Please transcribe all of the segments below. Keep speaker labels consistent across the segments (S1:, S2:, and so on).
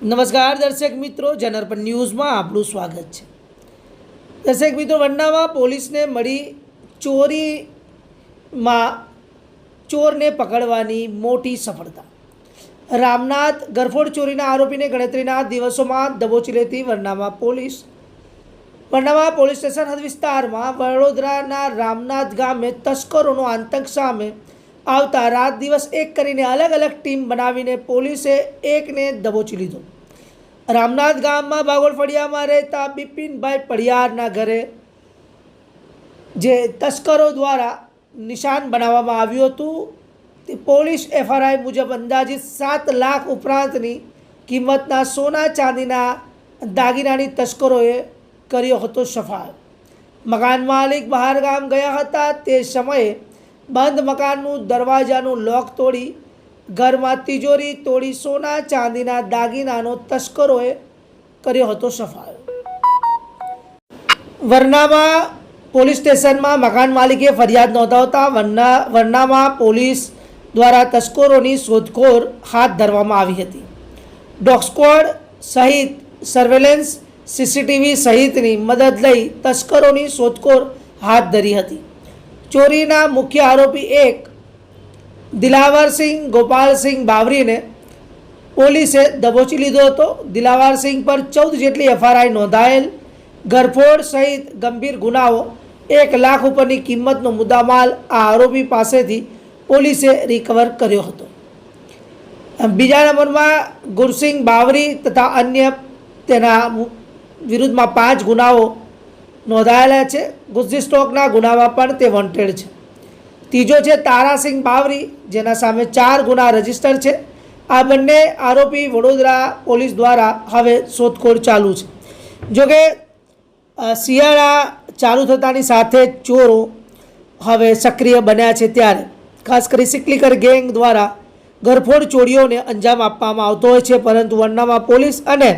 S1: નમસ્કાર દર્શક મિત્રો, જનરપન ન્યૂઝમાં આપનું સ્વાગત છે। દર્શક મિત્રો, વડનામાં પોલીસને મળી ચોરીમાં ચોરને પકડવાની મોટી સફળતા। રામનાથ ગરફોડ ચોરીના આરોપીને ગણતરીના દિવસોમાં દબોચી લેતી વડનામાં પોલીસ સ્ટેશન હદ વિસ્તારમાં વડોદરાના રામનાથ ગામે તસ્કરોનો આતંક સામે આવતા રાત દિવસ એક કરીને અલગ અલગ ટીમ બનાવીને પોલીસે એકને દબોચી લીધો। રામનાથ ગામમાં બાગોળ ફળિયામાં રહેતા બિપિનભાઈ પડિયારના ઘરે જે તસ્કરો દ્વારા નિશાન બનાવવામાં આવ્યું હતું તે પોલીસ એફઆરઆઈ મુજબ અંદાજિત 7 લાખ ઉપરાંતની કિંમતના સોના ચાંદીના દાગીનાની તસ્કરોએ કર્યો હતો સફાયો। મકાન માલિક બહાર ગામ ગયા હતા તે સમયે બંધ મકાનનું દરવાજાનું લોક તોડી ઘરમાં તિજોરી તોડી સોના ચાંદીના દાગીનાનો તસ્કરોએ કર્યો હતો સફાયો। વરનામાં પોલીસ સ્ટેશનમાં મકાન માલિકે ફરિયાદ નોંધાવતા વરનામાં પોલીસ દ્વારા તસ્કરોની શોધખોળ હાથ ધરવામાં આવી હતી। ડોગ સ્ક્વોડ સહિત સર્વેલન્સ સીસીટીવી સહિતની મદદ લઈ તસ્કરોની શોધખોળ હાથ ધરી હતી। ચોરીના મુખ્ય આરોપી એક દિલાવરસિંહ ગોપાલસિંહ બાવરીને પોલીસે દબોચી લીધો હતો। દિલાવરસિંહ પર 14 જેટલી એફઆરઆઈ નોંધાયેલ। ગરફોડ સહિત ગંભીર ગુનાઓ 1 લાખ ઉપરની કિંમતનો મુદ્દામાલ આ આરોપી પાસેથી પોલીસે રિકવર કર્યો હતો। બીજા નંબરમાં ગુરસિંહ બાવરી તથા અન્ય તેના વિરુદ્ધમાં 5 ગુનાઓ નોંધાયેલા છે। ગુજરી સ્ટોકના ગુનામાં પણ તે વોન્ટેડ છે। ત્રીજો છે તારાસિંહ બાવરી, જેના સામે 4 ગુના રજીસ્ટર છે। આ બંને આરોપી વડોદરા પોલીસ દ્વારા હવે શોધખોળ ચાલુ છે। જોકે શિયાળા ચાલુ થતાની સાથે ચોરો હવે સક્રિય બન્યા છે, ત્યારે ખાસ કરી સિકલીકર ગેંગ દ્વારા ગરફોડ ચોરીઓને અંજામ આપવામાં આવતો હોય છે, પરંતુ વડનામાં પોલીસ અને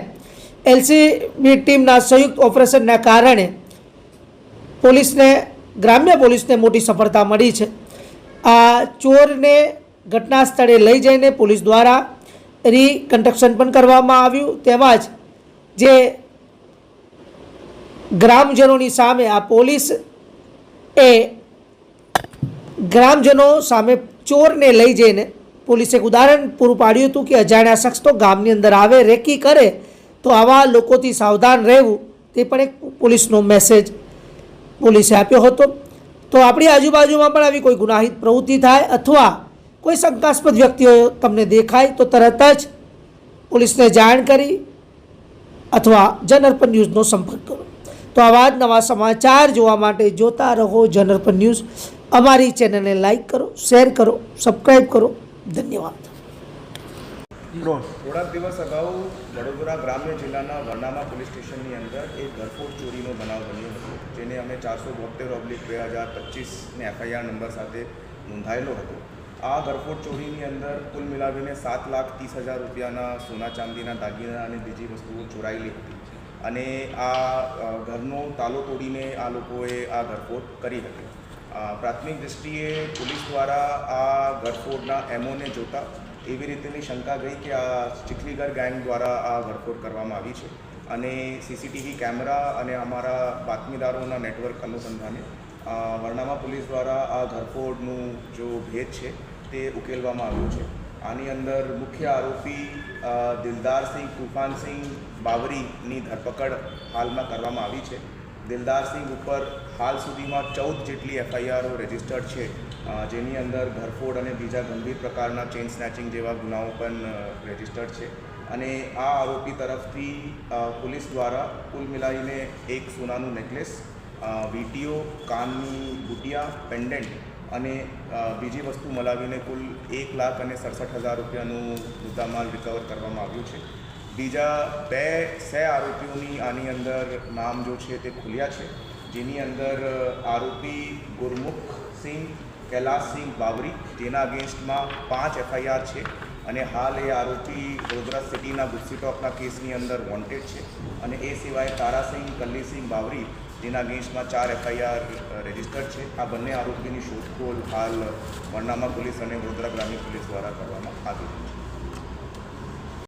S1: એલસીબી ટીમના સંયુક્ત ઓપરેશનના કારણે ગ્રામ્ય પોલીસને મોટી સફળતા મળી છે। આ ચોરને ઘટના સ્થળે લઈ જઈને પોલીસ દ્વારા રિકન્સ્ટ્રક્શન પણ કરવામાં આવ્યું, તેમજ જે ગ્રામજનોની સામે આ પોલીસ ગ્રામજનો સામે ચોરને લઈ જઈને પોલીસે એક ઉદાહરણ પૂરું પાડ્યું હતું કે અજાણ્યા શખ્સ તો ગામની અંદર આવે, રેકી કરે, તો આવા લોકોથી સાવધાન રહેવું, તે પણ એક પોલીસનો મેસેજ પોલીસે આપ્યો હતો। તો આપણી આજુબાજુમાં પણ આવી કોઈ ગુનાહિત પ્રવૃત્તિ થાય અથવા કોઈ શંકાસ્પદ વ્યક્તિઓ તમને દેખાય તો તરત જ પોલીસને જાણ કરી અથવા જનરપન ન્યૂઝનો સંપર્ક કરો। તો આવા જ નવા સમાચાર જોવા માટે જોતા રહો જનરપન ન્યૂઝ। અમારી ચેનલને લાઈક કરો, શેર કરો, સબસ્ક્રાઈબ કરો। ધન્યવાદ।
S2: થોડાક દિવસ અગાઉ વડોદરા ગ્રામ્ય જિલ્લાના વરનામા પોલીસ સ્ટેશનની અંદર એક ગરફોડ ચોરીનો બનાવ બન્યો હતો, જેને અમે 472/2025ને એફઆઈઆર નંબર સાથે નોંધાયેલો હતો। આ ગરફોડ ચોરીની અંદર કુલ મિલાવીને 7,30,000 રૂપિયાના સોના ચાંદીના દાગીના અને બીજી વસ્તુઓ ચોરાયેલી હતી, અને આ ઘરનો તાલો તોડીને આ લોકોએ આ ગરફોડ કરી હતી। પ્રાથમિક દૃષ્ટિએ પોલીસ દ્વારા આ ગરફોડના એમઓને જોતા એવી રીતેની શંકા ગઈ કે આ ચીખલીગર ગેંગ દ્વારા આ ગરફોડ કરવામાં આવી છે, અને સીસીટીવી કેમેરા અને અમારા બાતમીદારોના નેટવર્ક અનુસંધાને વરનામા પોલીસ દ્વારા આ ગરફોડનું જો ભેદ છે તે ઉકેલવામાં આવ્યું છે। આની અંદર મુખ્ય આરોપી દિલદારસિંહ તૂફાનસિંહ બાવરીની ધરપકડ હાલમાં કરવામાં આવી છે। દિલદારસિંહ ઉપર હાલ સુધીમાં 14 જેટલી એફઆઈઆરો રજિસ્ટર્ડ છે, જેની અંદર ઘરફોડ અને બીજા ગંભીર પ્રકારના ચેઇન સ્નેચિંગ જેવા ગુનાઓ પણ રજિસ્ટર્ડ છે। અને આ આરોપી તરફથી પોલીસ દ્વારા કુલ મિલાવીને એક સોનાનું નેકલેસ, વીટીઓ, કાનની બુટિયા, પેન્ડન્ટ અને બીજી વસ્તુ મલાવીને કુલ 1,67,000 રૂપિયાનું મુદ્દામાલ રિકવર કરવામાં આવ્યું છે। બીજા 2 સહ આરોપીઓની આની અંદર નામ જો છે તે ખુલ્યા છે, જેની અંદર આરોપી ગુરમુખસિંહ કૈલાસસિંહ બાવરી, જેના અગેન્સ્ટમાં 5 એફઆઈઆર છે, અને હાલ એ આરોપી વડોદરા સિટીના ગુજરી સ્ટોકના કેસની અંદર વોન્ટેડ છે। અને એ સિવાય તારાસિંહ કલ્લીસિંહ બાવરી, જેના અગેન્સ્ટમાં 4 એફઆઈઆર રજિસ્ટર્ડ છે। આ બંને આરોપીની શોધખોળ હાલ વરનામા પોલીસ અને વડોદરા ગ્રામ્ય પોલીસ દ્વારા કરવામાં આવી રહી છે।